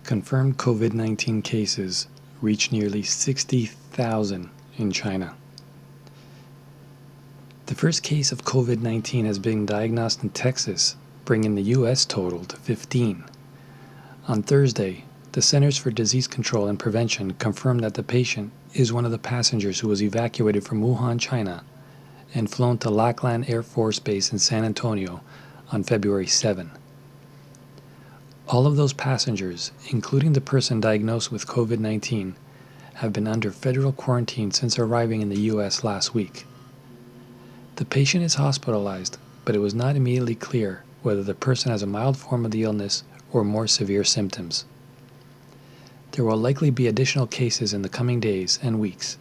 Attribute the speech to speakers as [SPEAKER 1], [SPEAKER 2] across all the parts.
[SPEAKER 1] Confirmed COVID-19 cases reach nearly 60,000 in China. The first case of COVID-19 has been diagnosed in Texas, bringing the U.S. total to 15. On Thursday, the Centers for Disease Control and Prevention confirmed that the patient is one of the passengers who was evacuated from Wuhan, China, and flown to Lackland Air Force Base in San Antonio on February 7. All of those passengers, including the person diagnosed with COVID-19, have been under federal quarantine since arriving in the U.S. last week. The patient is hospitalized, but it was not immediately clear whether the person has a mild form of the illness or more severe symptoms. There will likely be additional cases in the coming days and weeks,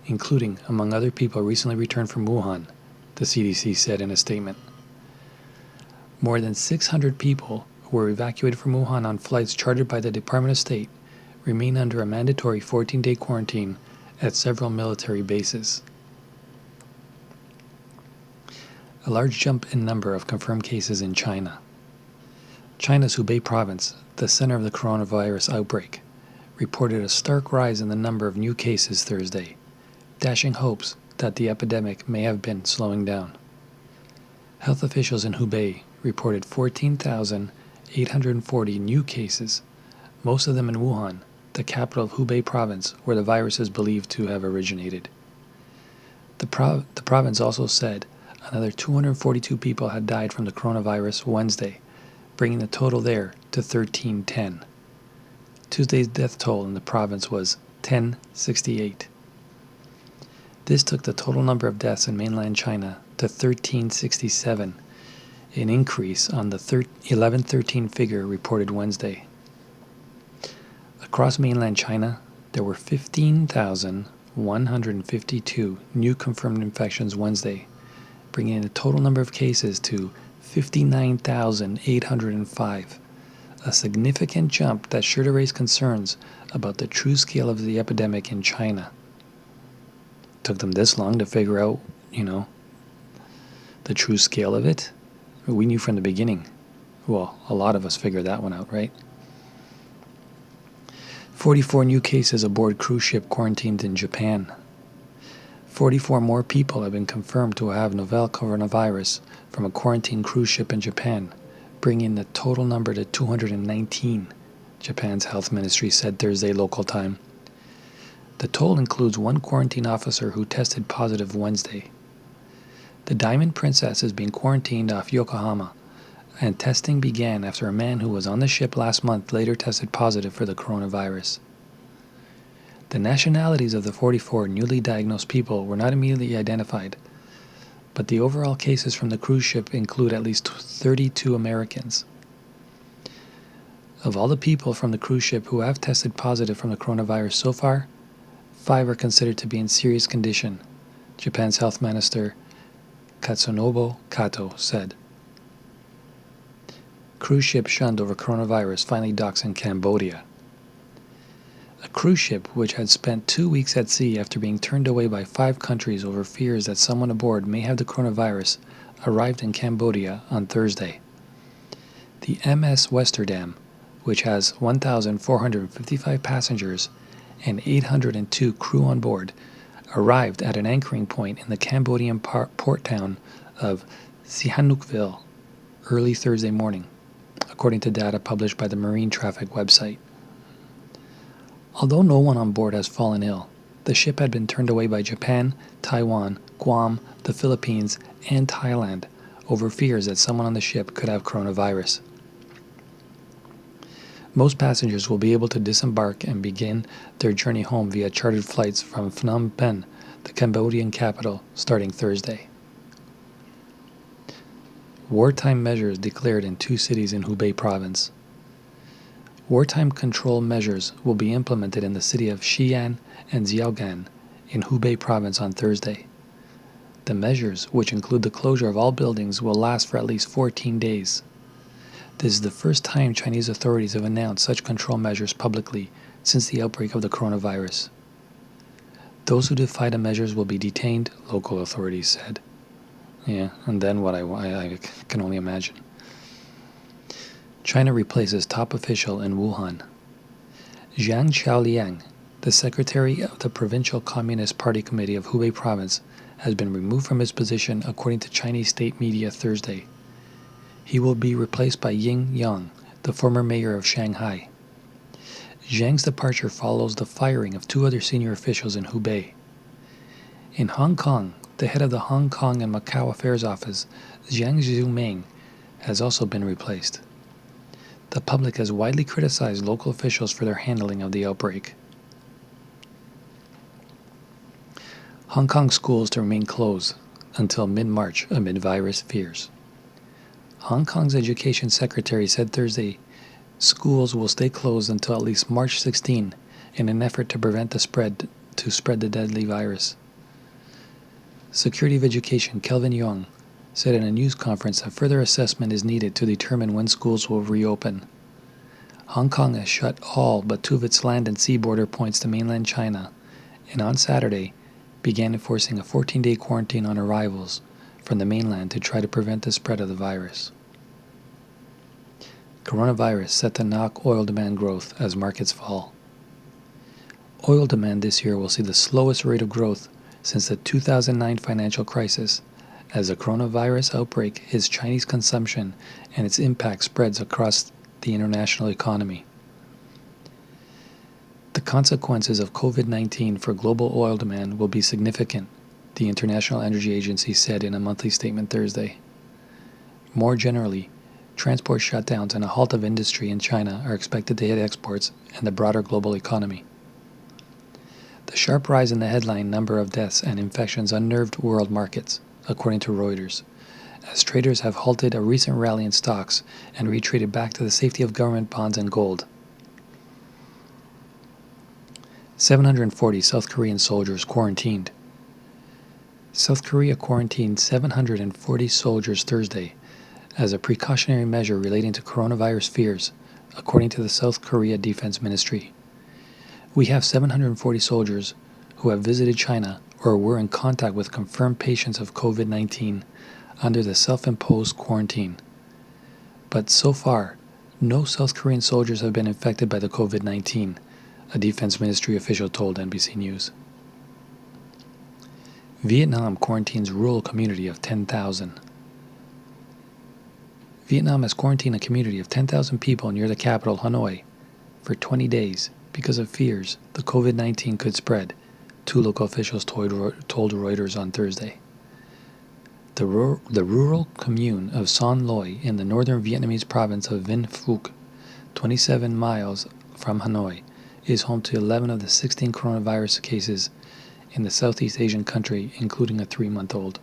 [SPEAKER 1] including among other people recently returned from Wuhan, the CDC said in a statement. More than 600 people who were evacuated from Wuhan on flights chartered by the Department of State remain under a mandatory 14-day quarantine at several military bases. A large jump in number of confirmed cases in China. China's Hubei province, the center of the coronavirus outbreak, reported a stark rise in the number of new cases Thursday, dashing hopes that the epidemic may have been slowing down. Health officials in Hubei reported 14,840 new cases, most of them in Wuhan, the capital of Hubei province, where the virus is believed to have originated. The province also said another 242 people had died from the coronavirus Wednesday, bringing the total there to 1,310. Tuesday's death toll in the province was 1,068. This took the total number of deaths in mainland China to 1,367, an increase on the 1113 figure reported Wednesday. Across mainland China, there were 15,152 new confirmed infections Wednesday, bringing the total number of cases to 59,805, a significant jump that's sure to raise concerns about the true scale of the epidemic in China. Took them this long to figure out, the true scale of it? We knew from the beginning. Well, a lot of us figured that one out, right? 44 new cases aboard cruise ship quarantined in Japan. 44 more people have been confirmed to have novel coronavirus from a quarantined cruise ship in Japan, bringing the total number to 219, Japan's health ministry said Thursday local time. The toll includes one quarantine officer who tested positive Wednesday. The Diamond Princess is being quarantined off Yokohama, and testing began after a man who was on the ship last month later tested positive for the coronavirus. The nationalities of the 44 newly diagnosed people were not immediately identified, but the overall cases from the cruise ship include at least 32 Americans. Of all the people from the cruise ship who have tested positive from the coronavirus so far, 5 are considered to be in serious condition, Japan's health minister Katsunobu Kato said. Cruise ship shunned over coronavirus finally docks in Cambodia. A cruise ship, which had spent 2 weeks at sea after being turned away by 5 countries over fears that someone aboard may have the coronavirus, arrived in Cambodia on Thursday. The MS Westerdam, which has 1,455 passengers and 802 crew on board, arrived at an anchoring point in the Cambodian port town of Sihanoukville early Thursday morning, according to data published by the Marine Traffic website. Although no one on board has fallen ill, the ship had been turned away by Japan, Taiwan, Guam, the Philippines, and Thailand over fears that someone on the ship could have coronavirus. Most passengers will be able to disembark and begin their journey home via chartered flights from Phnom Penh, the Cambodian capital, starting Thursday. Wartime measures declared in 2 cities in Hubei province. Wartime control measures will be implemented in the city of Xi'an and Xiaogan in Hubei province on Thursday. The measures, which include the closure of all buildings, will last for at least 14 days. This is the first time Chinese authorities have announced such control measures publicly since the outbreak of the coronavirus. Those who defy the measures will be detained, local authorities said. Yeah, and then what I can only imagine. China replaces top official in Wuhan. Zhang Xiaoliang, the secretary of the Provincial Communist Party Committee of Hubei Province, has been removed from his position according to Chinese state media Thursday. He will be replaced by Ying Yang, the former mayor of Shanghai. Zhang's departure follows the firing of 2 other senior officials in Hubei. In Hong Kong, the head of the Hong Kong and Macau Affairs Office, Jiang Zhuming, has also been replaced. The public has widely criticized local officials for their handling of the outbreak. Hong Kong schools to remain closed until mid-March amid virus fears. Hong Kong's Education Secretary said Thursday schools will stay closed until at least March 16 in an effort to prevent the spread the deadly virus. Secretary of Education Kelvin Yong said in a news conference that further assessment is needed to determine when schools will reopen. Hong Kong has shut all but 2 of its land and sea border points to mainland China, and on Saturday began enforcing a 14-day quarantine on arrivals from the mainland to try to prevent the spread of the virus. Coronavirus set to knock oil demand growth as markets fall. Oil demand this year will see the slowest rate of growth since the 2009 financial crisis, as the coronavirus outbreak hits Chinese consumption and its impact spreads across the international economy. The consequences of COVID-19 for global oil demand will be significant, the International Energy Agency said in a monthly statement Thursday. More generally, transport shutdowns and a halt of industry in China are expected to hit exports and the broader global economy. The sharp rise in the headline number of deaths and infections unnerved world markets, according to Reuters, as traders have halted a recent rally in stocks and retreated back to the safety of government bonds and gold. 740 South Korean soldiers quarantined. South Korea quarantined 740 soldiers Thursday as a precautionary measure relating to coronavirus fears, according to the South Korea Defense Ministry. We have 740 soldiers who have visited China or were in contact with confirmed patients of COVID-19 under the self-imposed quarantine. But so far, no South Korean soldiers have been infected by the COVID-19, a Defense Ministry official told NBC News. Vietnam quarantines rural community of 10,000. Vietnam has quarantined a community of 10,000 people near the capital, Hanoi, for 20 days because of fears the COVID-19 could spread, 2 local officials told Reuters on Thursday. The rural commune of Son Loi in the northern Vietnamese province of Vinh Phuc, 27 miles from Hanoi, is home to 11 of the 16 coronavirus cases in the Southeast Asian country, including a 3-month-old.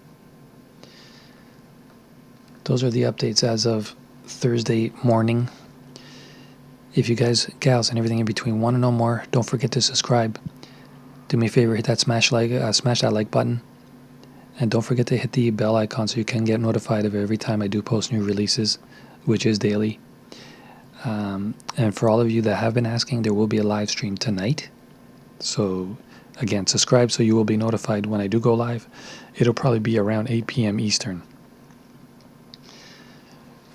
[SPEAKER 1] Those are the updates as of Thursday morning. If you guys, gals, and everything in between want to know more, don't forget to subscribe. Do me a favor, hit that smash that like button. And don't forget to hit the bell icon so you can get notified of every time I do post new releases, which is daily. And for all of you that have been asking, there will be a live stream tonight. So again, subscribe so you will be notified when I do go live. It'll probably be around 8 p.m. Eastern.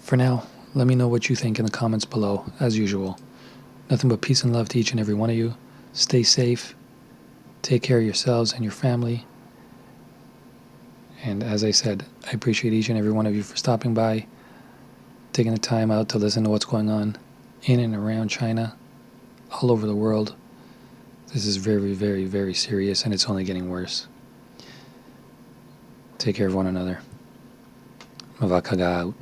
[SPEAKER 1] For now, let me know what you think in the comments below, as usual. Nothing but peace and love to each and every one of you. Stay safe. Take care of yourselves and your family. And as I said, I appreciate each and every one of you for stopping by, taking the time out to listen to what's going on in and around China, all over the world. This is very, very, very serious, and it's only getting worse. Take care of one another. Mavakaga out.